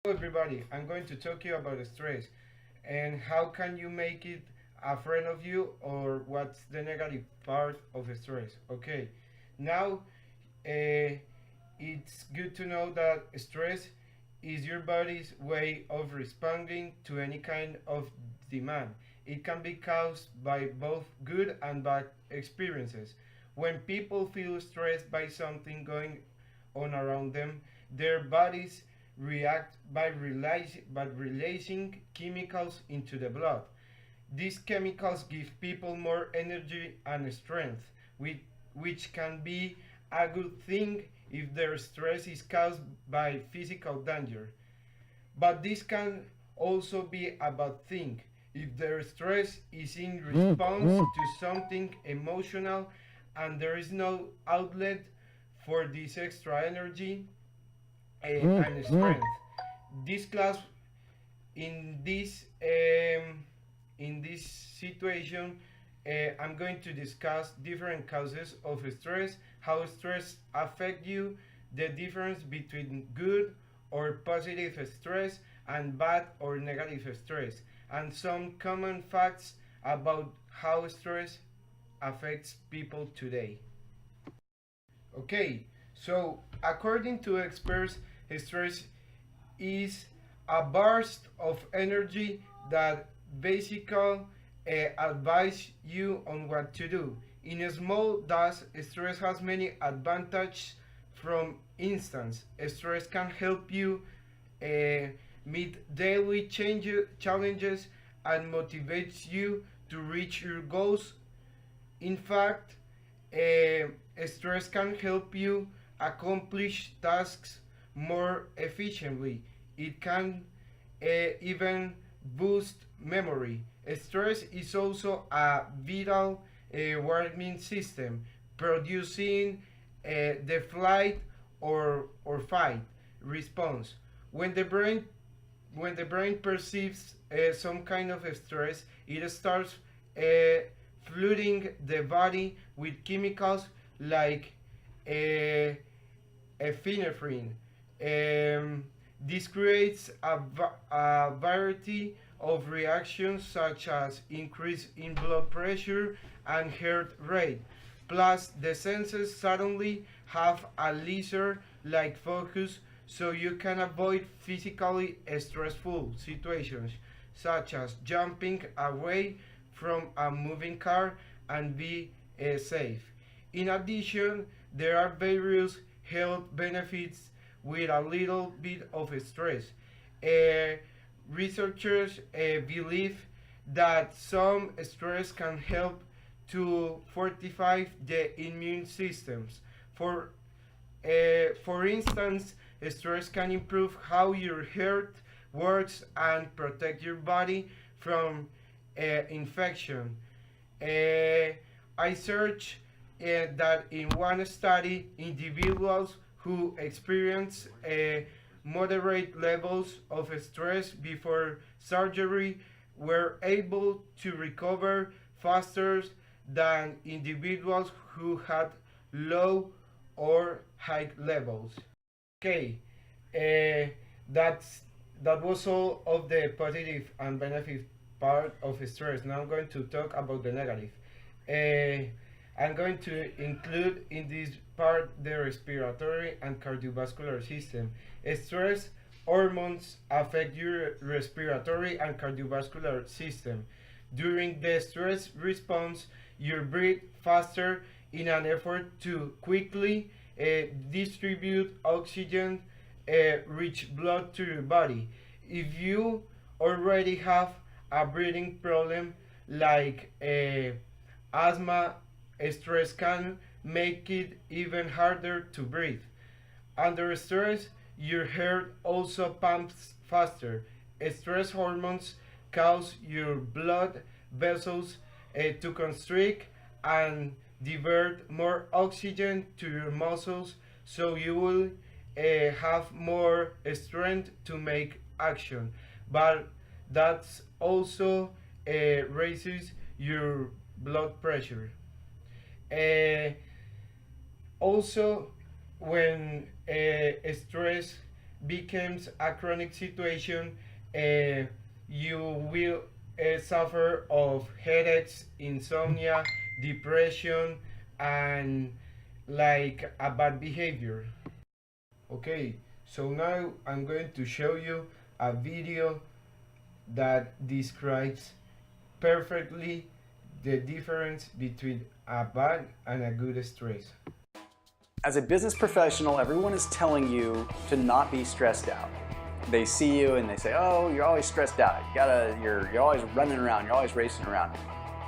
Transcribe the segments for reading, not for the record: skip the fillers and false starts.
Hello everybody, I'm going to talk to you about stress and how can you make it a friend of you or what's the negative part of stress. Okay, now it's good to know that stress is your body's way of responding to any kind of demand. It can be caused by both good and bad experiences. When people feel stressed by something going on around them, their bodies react by releasing chemicals into the blood. These chemicals give people more energy and strength, which can be a good thing if their stress is caused by physical danger. But this can also be a bad thing if their stress is in response to something emotional and there is no outlet for this extra energy and strength. This class in this in this situation, I'm going to discuss different causes of stress, how stress affect you, the difference between good or positive stress and bad or negative stress, and some common facts about how stress affects people today. Okay, so according to experts, stress is a burst of energy that basically advise you on what to do. In a small dose, stress has many advantages. From instance, stress can help you uh, meet daily challenges and motivates you to reach your goals. In fact, stress can help you accomplish tasks more efficiently. It can even boost memory. Stress is also a vital warming system, producing the flight or fight response. When the brain when the brain perceives some kind of stress, it starts flooding the body with chemicals like epinephrine. This creates a variety of reactions such as increase in blood pressure and heart rate. Plus, the senses suddenly have a laser like focus so you can avoid physically stressful situations such as jumping away from a moving car and be safe. In addition, there are various health benefits with a little bit of stress. Uh, Researchers believe that some stress can help to fortify the immune systems. For instance, stress can improve how your heart works and protect your body from infection. I searched that in one study, individuals who experience moderate levels of stress before surgery were able to recover faster than individuals who had low or high levels. Okay, uh, that's that was all of the positive and benefit part of stress. Now I'm going to talk about the negative. Uh, I'm going to include in this part the respiratory and cardiovascular system. Stress hormones affect your respiratory and cardiovascular system. During the stress response, you breathe faster in an effort to quickly distribute oxygen rich blood to your body. If you already have a breathing problem like asthma, stress can make it even harder to breathe. Under stress, your heart also pumps faster. Stress hormones cause your blood vessels to constrict and divert more oxygen to your muscles so you will have more strength to make action. But that's also raises your blood pressure. Uh, Also, when stress becomes a chronic situation, uh, you will suffer of headaches, insomnia, depression, and like a bad behavior. Okay, so now I'm going to show you a video that describes perfectly the difference between a bad and a good stress. As a business professional, everyone is telling you to not be stressed out. They see you and they say, oh, you're always stressed out. You're always running around, you're always racing around.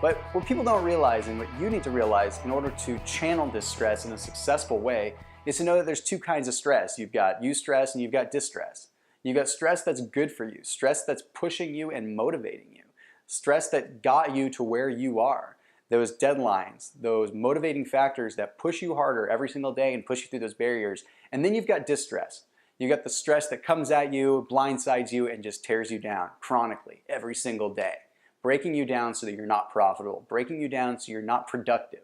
But what people don't realize, and what you need to realize in order to channel this stress in a successful way, is to know that there's two kinds of stress. You've got eustress and you've got distress. You've got stress that's good for you, stress that's pushing you and motivating you, stress that got you to where you are. Those deadlines, those motivating factors that push you harder every single day and push you through those barriers. And then you've got distress. You've got the stress that comes at you, blindsides you, and just tears you down chronically every single day, breaking you down so that you're not profitable, breaking you down so you're not productive.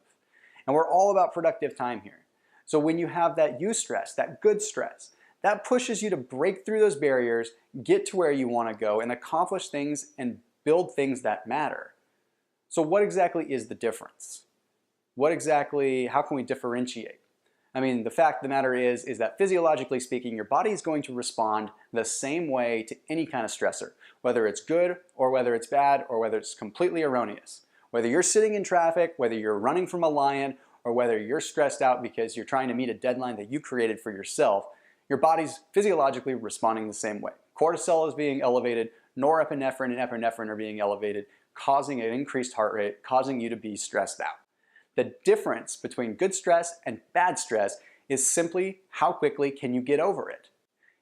And we're all about productive time here. So when you have that eustress, that good stress, that pushes you to break through those barriers, get to where you want to go, and accomplish things and build things that matter. So what exactly is the difference? How can we differentiate? I mean, the fact of the matter is that physiologically speaking, your body is going to respond the same way to any kind of stressor, whether it's good or whether it's bad or whether it's completely erroneous. Whether you're sitting in traffic, whether you're running from a lion, or whether you're stressed out because you're trying to meet a deadline that you created for yourself, your body's physiologically responding the same way. Cortisol is being elevated, norepinephrine and epinephrine are being elevated, causing an increased heart rate, causing you to be stressed out. The difference between good stress and bad stress is simply how quickly can you get over it.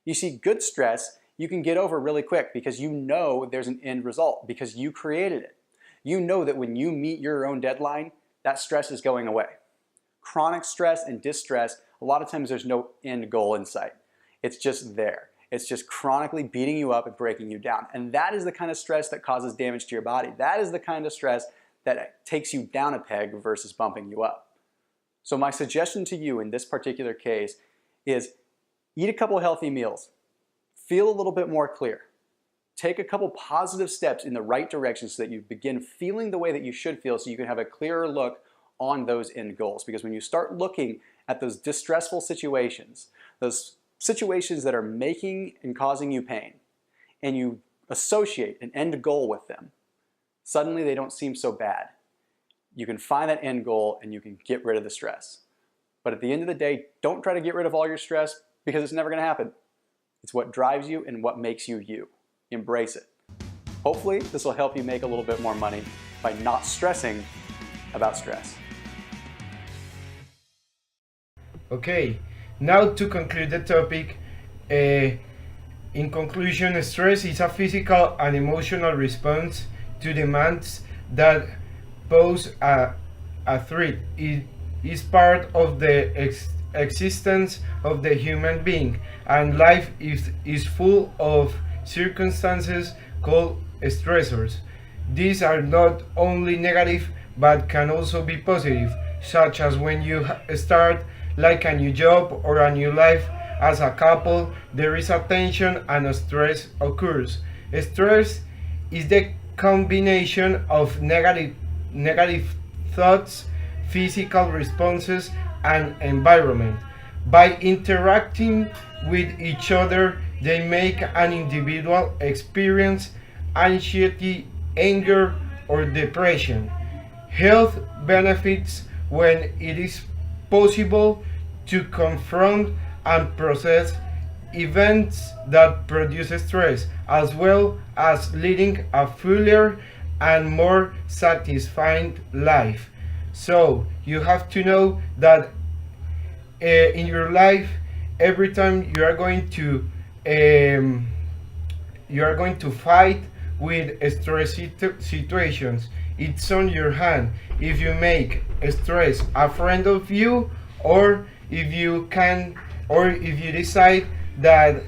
You see, good stress you can get over really quick because you know there's an end result, because you created it. You know that when you meet your own deadline, that stress is going away. Chronic stress and distress, a lot of times there's no end goal in sight. It's just there. It's just chronically beating you up and breaking you down. And that is the kind of stress that causes damage to your body. That is the kind of stress that takes you down a peg versus bumping you up. So my suggestion to you in this particular case is eat a couple healthy meals. Feel a little bit more clear. Take a couple positive steps in the right direction so that you begin feeling the way that you should feel, so you can have a clearer look on those end goals. Because when you start looking at those distressful situations, those situations that are making and causing you pain, and you associate an end goal with them, suddenly they don't seem so bad. You can find that end goal and you can get rid of the stress. But at the end of the day, don't try to get rid of all your stress, because it's never going to happen. It's what drives you and what makes you you. Embrace it. Hopefully this will help you make a little bit more money by not stressing about stress. Okay, now to conclude the topic, in conclusion, stress is a physical and emotional response to demands that pose a threat. It is part of the existence of the human being, and life is full of circumstances called stressors. These are not only negative but can also be positive, such as when you start like a new job or a new life as a couple, there is a tension and a stress occurs. Stress is the combination of negative thoughts, physical responses, and environment. By interacting with each other, they make an individual experience anxiety, anger, or depression. Health benefits when it is possible to confront and process events that produce stress, as well as leading a fuller and more satisfying life. So you have to know that in your life, every time you are going to fight with stress situations. It's on your hand if you make stress a friend of you, or if you decide that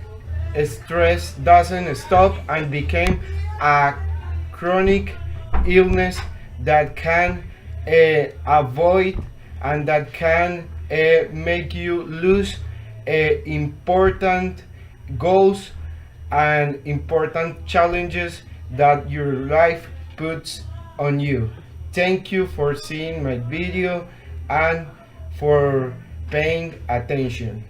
stress doesn't stop and became a chronic illness that can avoid and that can make you lose important goals and important challenges that your life puts on you. Thank you for seeing my video and for paying attention.